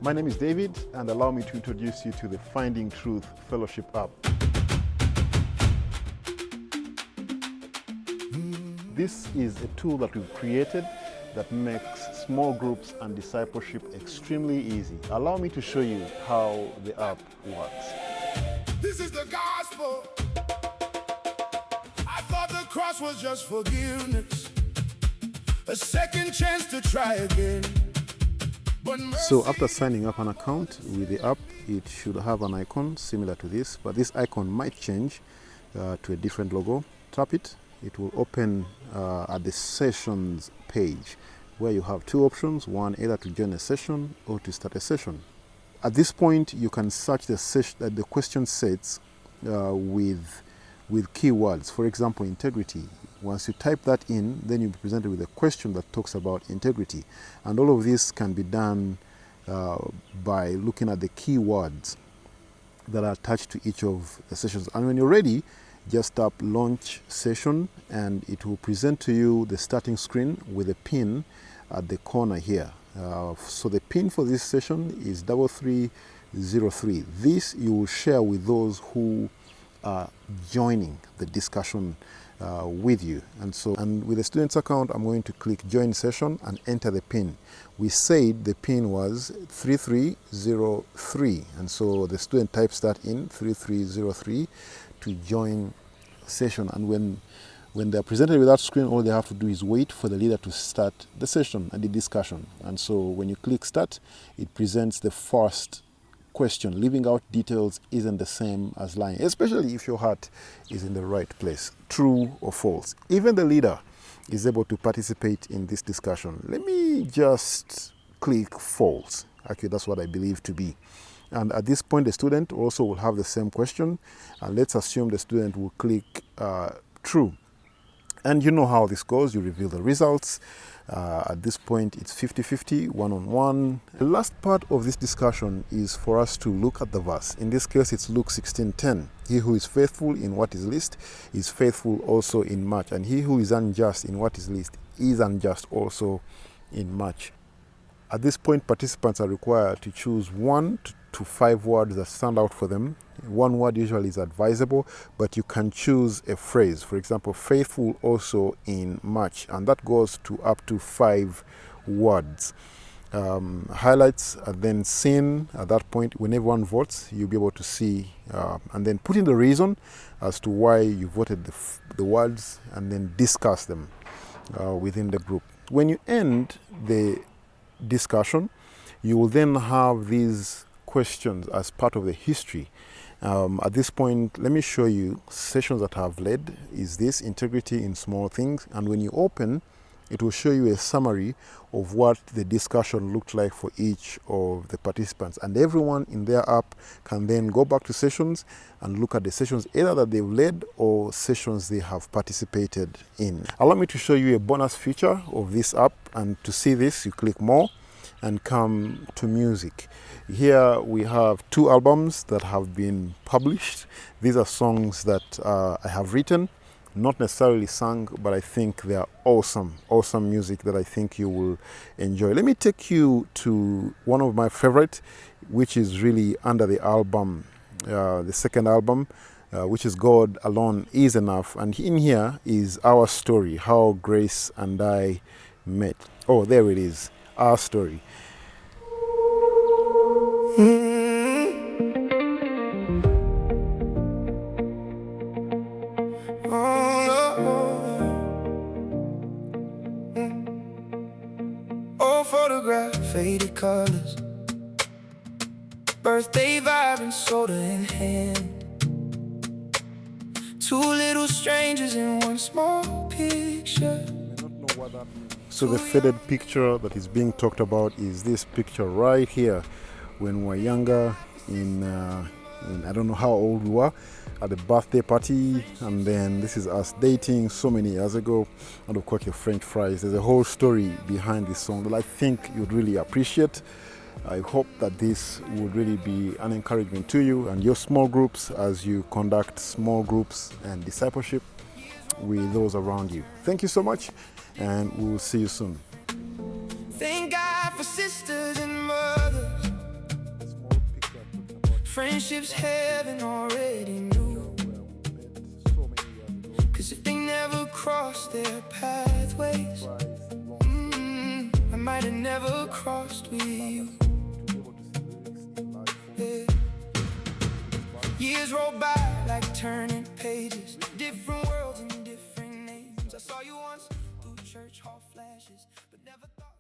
My name is David, and allow me to introduce you to the Finding Truth Fellowship app. This is a tool that we've created that makes small groups and discipleship extremely easy. Allow me to show you how the app works. This is the gospel. I thought the cross was just forgiveness, a second chance to try again. So after signing up an account with the app, it should have an icon similar to this, but this icon might change to a different logo. Tap it. It will open at the sessions page, where you have two options: one, either to join a session or to start a session. At this point, you can search the question sets with keywords. For example, integrity. Once you type that in, then you'll be presented with a question that talks about integrity. And all of this can be done by looking at the keywords that are attached to each of the sessions. And when you're ready, just tap launch session, and it will present to you the starting screen with a pin at the corner here. So the pin for this session is 3303. This you will share with those who are joining the discussion with you. And with the student's account, I'm going to click join session and enter the pin. We said the pin was 3303, and so the student types that in, 3303, to join session. And when they're presented with that screen, all they have to do is wait for the leader to start the session and the discussion. And so when you click start, it presents the first question. Leaving out details isn't the same as lying, especially if your heart is in the right place. True or false. Even the leader is able to participate in this discussion. Let me just click false. Actually, that's what I believe to be. And at this point, the student also will have the same question. And let's assume the student will click true. And you know how this goes. You reveal the results. At this point, it's 50-50, one-on-one. The last part of this discussion is for us to look at the verse. In this case, it's Luke 16:10. He who is faithful in what is least is faithful also in much. And he who is unjust in what is least is unjust also in much. At this point, participants are required to choose 1 to 5 words that stand out for them. One word usually is advisable, but you can choose a phrase. For example, faithful also in much, and that goes to up to 5 words. Highlights are then seen at that point. When everyone votes, you'll be able to see and then put in the reason as to why you voted the words, and then discuss them within the group. When you end the discussion, you will then have these questions as part of the history. At this point, let me show you sessions that I've led. Is this integrity in small things? And when you open, it will show you a summary of what the discussion looked like for each of the participants. And everyone in their app can then go back to sessions and look at the sessions either that they've led or sessions they have participated in. Allow me to show you a bonus feature of this app. And to see this, you click more and come to music. Here we have 2 albums that have been published. These are songs that I have written, not necessarily sung, but I think they are awesome music that I think you will enjoy. Let me take you to one of my favorite, which is really under the album, the second album, which is God Alone Is Enough. And in here is our story, how Grace and I met. Oh, there it is, our story. Old photograph, faded colors, birthday vibe and soda in hand. 2 little strangers in one small picture. So the faded picture that is being talked about is this picture right here when we were younger, in I don't know how old we were, at the birthday party. And then this is us dating so many years ago, and of course your French fries. There's a whole story behind this song that I think you'd really appreciate. I hope that this would really be an encouragement to you and your small groups as you conduct small groups and discipleship with those around you. Thank you so much, and we will see you soon. Thank God for sisters and mothers friendships heaven already knew. 'Cause if they never crossed their pathways, I might have never crossed with you. Yeah. Years roll by like turning pages, different worlds and different names. I saw you once through church hall flashes, but never thought